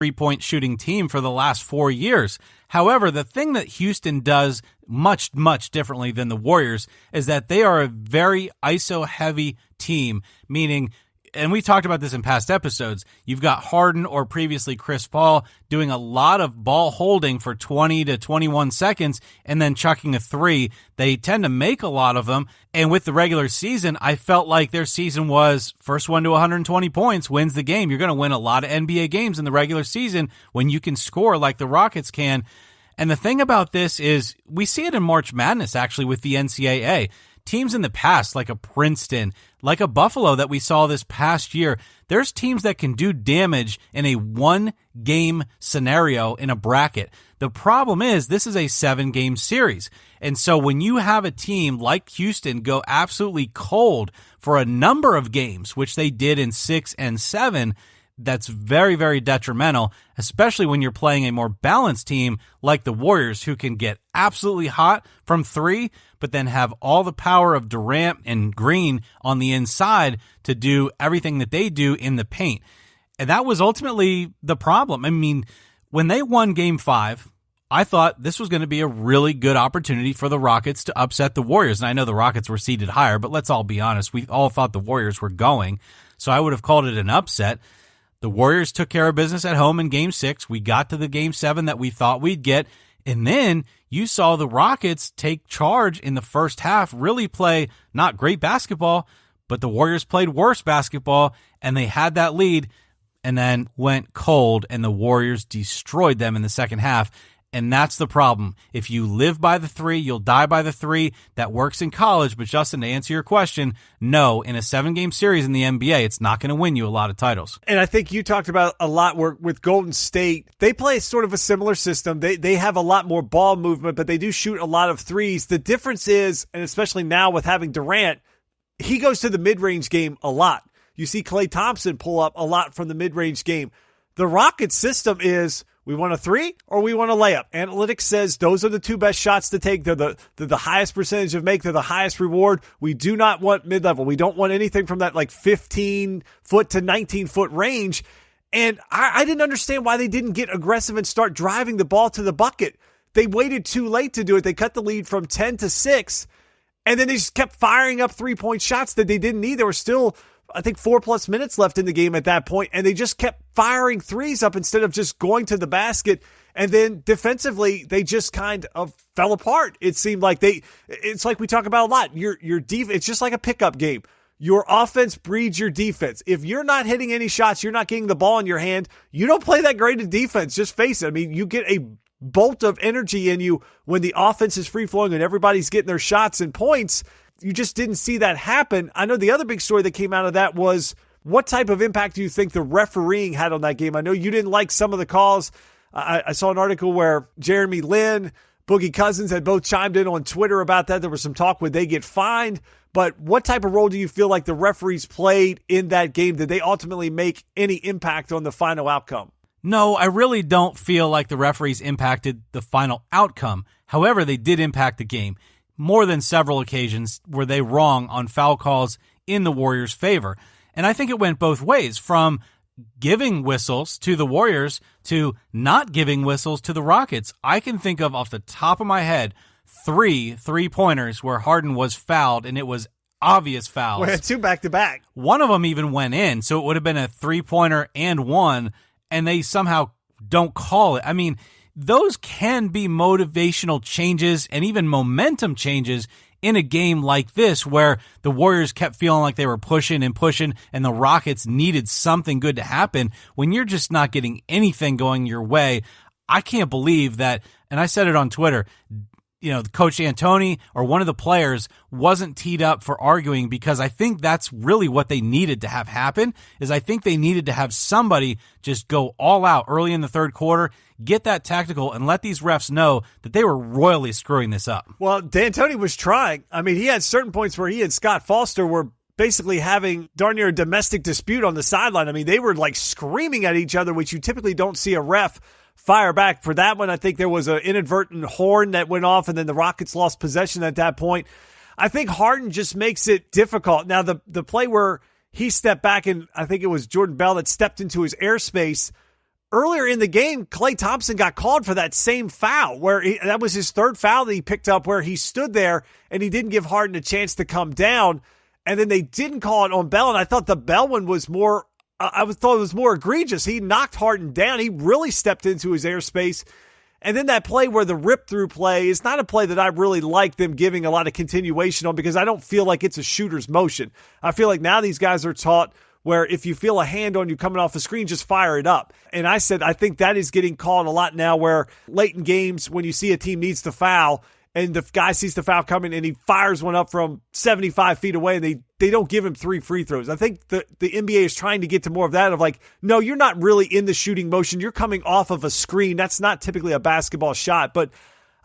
three-point shooting team for the last 4 years. However, the thing that Houston does much, much differently than the Warriors is that they are a very ISO-heavy team, meaning, and we talked about this in past episodes, you've got Harden or previously Chris Paul doing a lot of ball holding for 20 to 21 seconds and then chucking a three. They tend to make a lot of them. And with the regular season, I felt like their season was first one to 120 points wins the game. You're going to win a lot of NBA games in the regular season when you can score like the Rockets can. And the thing about this is we see it in March Madness, actually, with the NCAA. Teams in the past, like a Princeton, like a Buffalo that we saw this past year, there's teams that can do damage in a one-game scenario in a bracket. The problem is this is a 7-game series. And so when you have a team like Houston go absolutely cold for a number of games, which they did in 6 and 7, that's very, very detrimental, especially when you're playing a more balanced team like the Warriors, who can get absolutely hot from three, but then have all the power of Durant and Green on the inside to do everything that they do in the paint. And that was ultimately the problem. I mean, when they won Game 5, I thought this was going to be a really good opportunity for the Rockets to upset the Warriors. And I know the Rockets were seeded higher, but let's all be honest. We all thought the Warriors were going, so I would have called it an upset. The Warriors took care of business at home in Game 6. We got to the Game 7 that we thought we'd get. And then you saw the Rockets take charge in the first half, really play not great basketball, but the Warriors played worse basketball, and they had that lead and then went cold, and the Warriors destroyed them in the second half. And that's the problem. If you live by the three, you'll die by the three. That works in college. But Justin, to answer your question, no, in a 7-game series in the NBA, it's not going to win you a lot of titles. And I think you talked about a lot with Golden State. They play sort of a similar system. They have a lot more ball movement, but they do shoot a lot of threes. The difference is, and especially now with having Durant, he goes to the mid-range game a lot. You see Klay Thompson pull up a lot from the mid-range game. The Rockets system is, we want a three or we want a layup. Analytics says those are the two best shots to take. They're the highest percentage of make. They're the highest reward. We do not want mid-level. We don't want anything from that like 15-foot to 19-foot range. And I didn't understand why they didn't get aggressive and start driving the ball to the bucket. They waited too late to do it. They cut the lead from 10 to 6. And then they just kept firing up three-point shots that they didn't need. There were still, I think, 4+ minutes left in the game at that point, and they just kept firing threes up instead of just going to the basket. And then defensively, they just kind of fell apart. It seemed like it's like we talk about a lot. Your it's just like a pickup game. Your offense breeds your defense. If you're not hitting any shots, you're not getting the ball in your hand, you don't play that great of defense. Just face it. I mean, you get a bolt of energy in you when the offense is free-flowing and everybody's getting their shots and points. You just didn't see that happen. I know the other big story that came out of that was, what type of impact do you think the refereeing had on that game? I know you didn't like some of the calls. I saw an article where Jeremy Lin, Boogie Cousins had both chimed in on Twitter about that. There was some talk, would they get fined? But what type of role do you feel like the referees played in that game? Did they ultimately make any impact on the final outcome? No, I really don't feel like the referees impacted the final outcome. However, they did impact the game. More than several occasions were they wrong on foul calls in the Warriors' favor. And I think it went both ways, from giving whistles to the Warriors to not giving whistles to the Rockets. I can think of, off the top of my head, three-pointers where Harden was fouled, and it was obvious fouls. We had 2 back-to-back. One of them even went in, so it would have been a 3-pointer and one, and they somehow don't call it. I mean, those can be motivational changes and even momentum changes in a game like this, where the Warriors kept feeling like they were pushing and pushing and the Rockets needed something good to happen. When you're just not getting anything going your way, I can't believe that, and I said it on Twitter, Coach Antoni or one of the players wasn't teed up for arguing, because I think that's really what they needed to have happen. Is I think they needed to have somebody just go all out early in the third quarter, get that tactical, and let these refs know that they were royally screwing this up. Well, D'Antoni was trying. I mean, he had certain points where he and Scott Foster were basically having darn near a domestic dispute on the sideline. I mean, they were like screaming at each other, which you typically don't see a ref fire back. For that one, I think there was an inadvertent horn that went off, and then the Rockets lost possession at that point. I think Harden just makes it difficult. Now, the play where he stepped back, and I think it was Jordan Bell that stepped into his airspace earlier in the game, Klay Thompson got called for that same foul that was his third foul that he picked up where he stood there and he didn't give Harden a chance to come down. And then they didn't call it on Bell. And I thought the Bell one was more, thought it was more egregious. He knocked Harden down. He really stepped into his airspace. And then that play where the rip-through play is not a play that I really like them giving a lot of continuation on because I don't feel like it's a shooter's motion. I feel like now these guys are taught where if you feel a hand on you coming off the screen, just fire it up. And I said I think that is getting called a lot now where late in games when you see a team needs to foul and the guy sees the foul coming and he fires one up from 75 feet away and they don't give him 3 free throws. I think the NBA is trying to get to more of that of like, no, you're not really in the shooting motion. You're coming off of a screen. That's not typically a basketball shot. But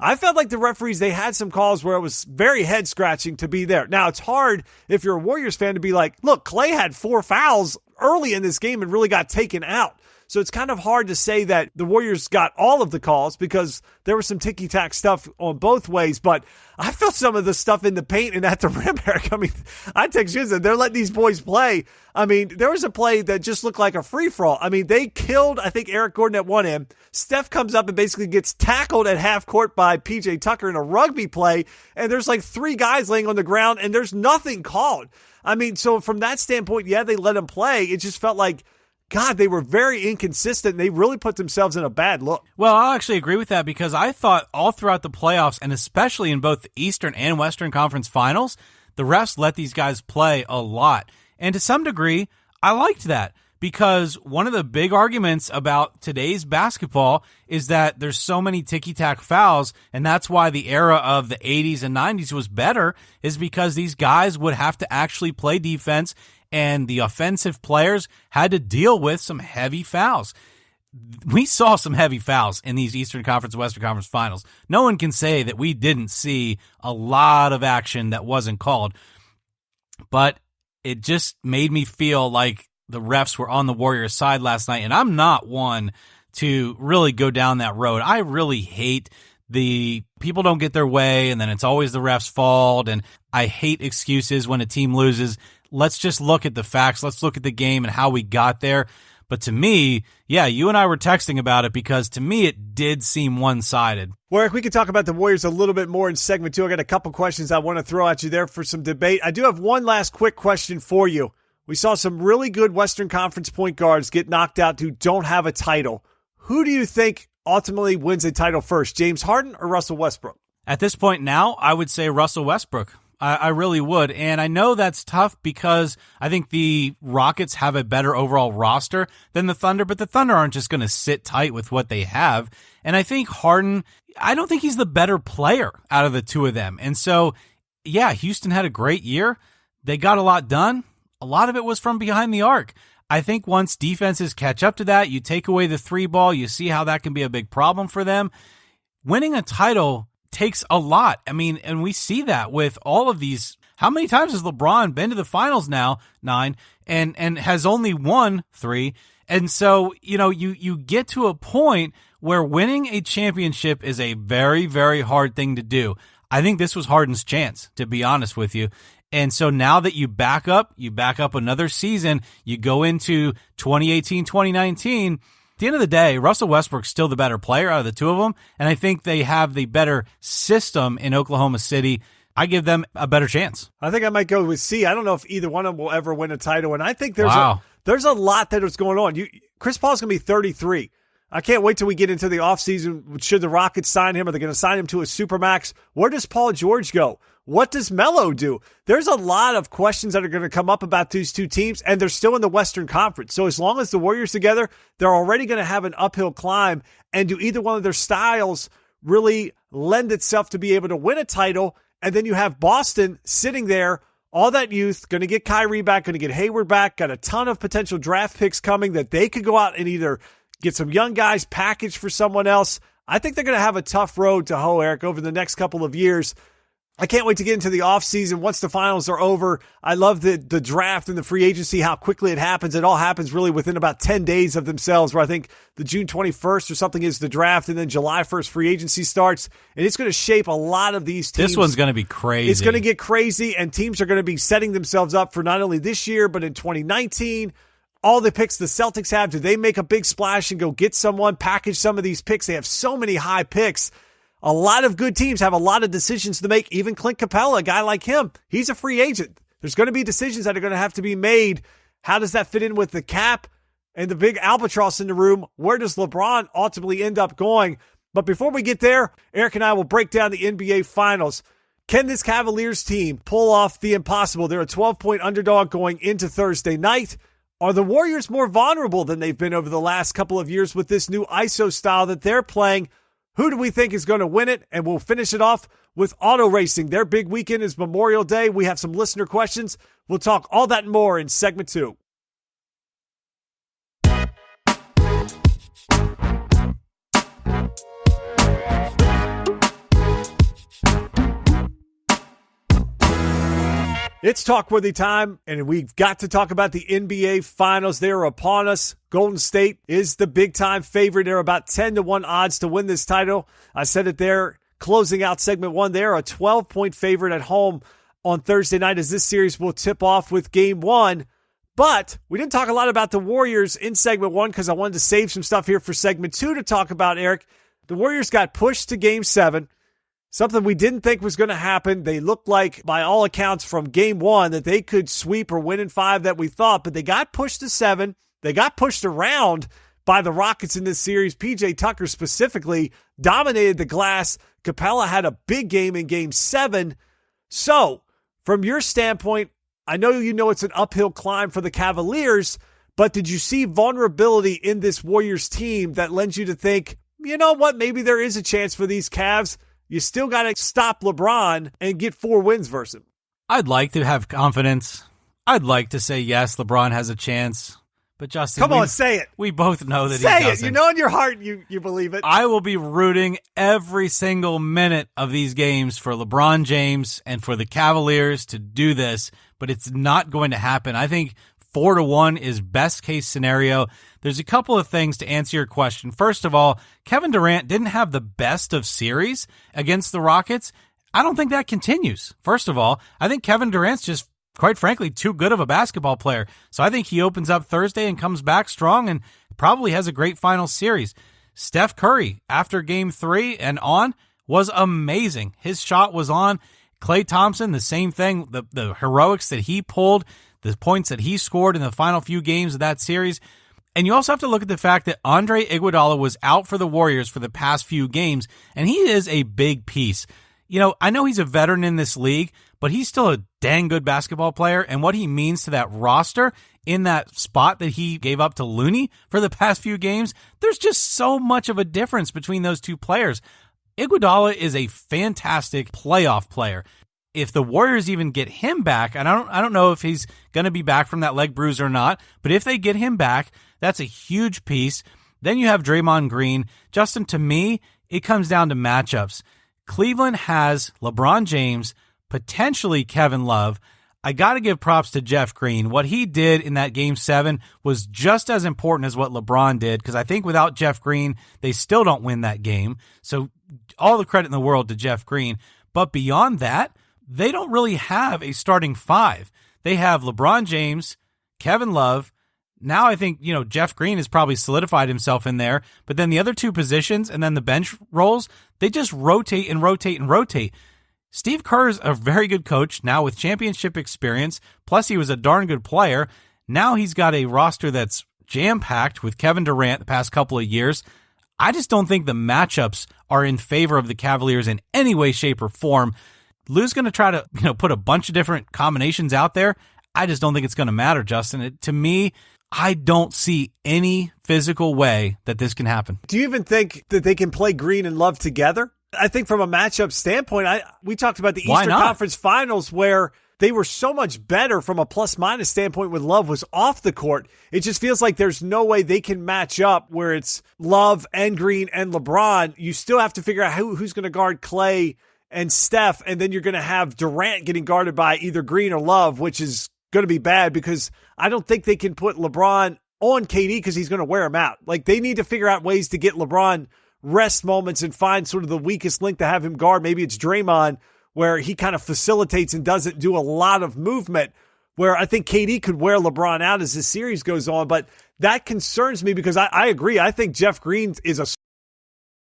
I felt like the referees, they had some calls where it was very head-scratching to be there. Now, it's hard if you're a Warriors fan to be like, look, Klay had 4 fouls early in this game and really got taken out. So it's kind of hard to say that the Warriors got all of the calls because there was some ticky-tack stuff on both ways. But I felt some of the stuff in the paint and at the rim, Eric. I mean, I text you and said, they're letting these boys play. I mean, there was a play that just looked like a free-for-all. I mean, they killed, I think, Eric Gordon at one end. Steph comes up and basically gets tackled at half court by P.J. Tucker in a rugby play. And there's like 3 guys laying on the ground and there's nothing called. I mean, so from that standpoint, yeah, they let him play. It just felt like, God, they were very inconsistent. They really put themselves in a bad look. Well, I'll actually agree with that because I thought all throughout the playoffs, and especially in both the Eastern and Western Conference Finals, the refs let these guys play a lot. And to some degree, I liked that because one of the big arguments about today's basketball is that there's so many ticky-tack fouls, and that's why the era of the 80s and 90s was better, is because these guys would have to actually play defense and the offensive players had to deal with some heavy fouls. We saw some heavy fouls in these Eastern Conference, Western Conference Finals. No one can say that we didn't see a lot of action that wasn't called. But it just made me feel like the refs were on the Warriors' side last night, and I'm not one to really go down that road. I really hate the people don't get their way, and then it's always the refs' fault, and I hate excuses when a team loses. Let's just look at the facts. Let's look at the game and how we got there. But to me, yeah, you and I were texting about it because to me it did seem one-sided. Well, Eric, we could talk about the Warriors a little bit more in segment 2. I got a couple questions I want to throw at you there for some debate. I do have one last quick question for you. We saw some really good Western Conference point guards get knocked out who don't have a title. Who do you think ultimately wins a title first, James Harden or Russell Westbrook? At this point now, I would say Russell Westbrook. I really would. And I know that's tough because I think the Rockets have a better overall roster than the Thunder, but the Thunder aren't just going to sit tight with what they have. And I think Harden, I don't think he's the better player out of the two of them. And so, yeah, Houston had a great year. They got a lot done. A lot of it was from behind the arc. I think once defenses catch up to that, you take away the 3 ball, you see how that can be a big problem for them. Winning a title takes a lot. I mean, and we see that with all of these. How many times has LeBron been to the finals now? 9, and has only won 3. And so, you get to a point where winning a championship is a very, very hard thing to do. I think this was Harden's chance, to be honest with you. And so now that you back up another season, you go into 2018, 2019, at the end of the day, Russell Westbrook's still the better player out of the two of them, and I think they have the better system in Oklahoma City. I give them a better chance. I think I might go with C. I don't know if either one of them will ever win a title, and I think there's a lot that is going on. Chris Paul's going to be 33. I can't wait till we get into the offseason. Should the Rockets sign him? Are they going to sign him to a Supermax? Where does Paul George go? What does Melo do? There's a lot of questions that are going to come up about these two teams, and they're still in the Western Conference. So as long as the Warriors together, they're already going to have an uphill climb. And do either one of their styles really lend itself to be able to win a title? And then you have Boston sitting there, all that youth, going to get Kyrie back, going to get Hayward back, got a ton of potential draft picks coming that they could go out and either get some young guys packaged for someone else. I think they're going to have a tough road to hoe, Eric, over the next couple of years. I can't wait to get into the offseason once the finals are over. I love the draft and the free agency, how quickly it happens. It all happens really within about 10 days of themselves, where I think the June 21st or something is the draft, and then July 1st free agency starts. And it's going to shape a lot of these teams. This one's going to be crazy. It's going to get crazy, and teams are going to be setting themselves up for not only this year, but in 2019. all the picks the Celtics have? Do they make a big splash and go get someone, package some of these picks? They have so many high picks. A lot of good teams have a lot of decisions to make. Even Clint Capella, a guy like him, he's a free agent. There's going to be decisions that are going to have to be made. How does that fit in with the cap and the big albatross in the room? Where does LeBron ultimately end up going? But before we get there, Eric and I will break down the NBA Finals. Can this Cavaliers team pull off the impossible? They're a 12-point underdog going into Thursday night. Are the Warriors more vulnerable than they've been over the last couple of years with this new ISO style that they're playing? Who do we think is going to win it? And we'll finish it off with auto racing. Their big weekend is Memorial Day. We have some listener questions. We'll talk all that and more in segment 2. It's Talkworthy time, and we've got to talk about the NBA Finals. They are upon us. Golden State is the big-time favorite. They're about 10-1 odds to win this title. I said it there, closing out segment 1. They're a 12-point favorite at home on Thursday night, as this series will tip off with Game 1. But we didn't talk a lot about the Warriors in segment 1 because I wanted to save some stuff here for segment 2 to talk about, Eric. The Warriors got pushed to Game 7. Something we didn't think was going to happen. They looked like, by all accounts, from Game 1 that they could sweep or win in 5 that we thought, but they got pushed to 7. They got pushed around by the Rockets in this series. PJ Tucker specifically dominated the glass. Capella had a big game in Game 7. So, from your standpoint, I know you know it's an uphill climb for the Cavaliers, but did you see vulnerability in this Warriors team that lends you to think, you know what, maybe there is a chance for these Cavs? You still got to stop LeBron and get 4 wins versus him. I'd like to have confidence. I'd like to say, yes, LeBron has a chance. But Justin, come on, say it. We both know that say he doesn't. Say it. You know in your heart you believe it. I will be rooting every single minute of these games for LeBron James and for the Cavaliers to do this, but it's not going to happen. I think 4-1 is best case scenario. There's a couple of things to answer your question. First of all, Kevin Durant didn't have the best of series against the Rockets. I don't think that continues. First of all, I think Kevin Durant's just, quite frankly, too good of a basketball player. So I think he opens up Thursday and comes back strong and probably has a great final series. Steph Curry, after Game 3 and on, was amazing. His shot was on. Klay Thompson, the same thing. The heroics that he pulled, the points that he scored in the final few games of that series. And you also have to look at the fact that Andre Iguodala was out for the Warriors for the past few games, and he is a big piece. You know, I know he's a veteran in this league, but he's still a dang good basketball player, and what he means to that roster in that spot that he gave up to Looney for the past few games, there's just so much of a difference between those two players. Iguodala is a fantastic playoff player. If the Warriors even get him back, and I don't know if he's going to be back from that leg bruise or not, but if they get him back, that's a huge piece. Then you have Draymond Green. Justin, to me, it comes down to matchups. Cleveland has LeBron James, potentially Kevin Love. I got to give props to Jeff Green. What he did in that Game 7 was just as important as what LeBron did, because I think without Jeff Green, they still don't win that game. So all the credit in the world to Jeff Green. But beyond that, they don't really have a starting 5. They have LeBron James, Kevin Love. Now I think, Jeff Green has probably solidified himself in there, but then the other 2 positions and then the bench roles, they just rotate and rotate and rotate. Steve Kerr is a very good coach now with championship experience, plus he was a darn good player. Now he's got a roster that's jam-packed with Kevin Durant the past couple of years. I just don't think the matchups are in favor of the Cavaliers in any way, shape, or form. Lou's going to try to, put a bunch of different combinations out there. I just don't think it's going to matter, Justin. To me, I don't see any physical way that this can happen. Do you even think that they can play Green and Love together? I think from a matchup standpoint, we talked about the Eastern Conference Finals where they were so much better from a plus-minus standpoint when Love was off the court. It just feels like there's no way they can match up where it's Love and Green and LeBron. You still have to figure out who's going to guard Klay and Steph, and then you're going to have Durant getting guarded by either Green or Love, which is going to be bad because I don't think they can put LeBron on KD because he's going to wear him out. Like, they need to figure out ways to get LeBron rest moments and find sort of the weakest link to have him guard. Maybe it's Draymond where he kind of facilitates and doesn't do a lot of movement. where I think KD could wear LeBron out as the series goes on. But that concerns me because I agree. I think Jeff Green is a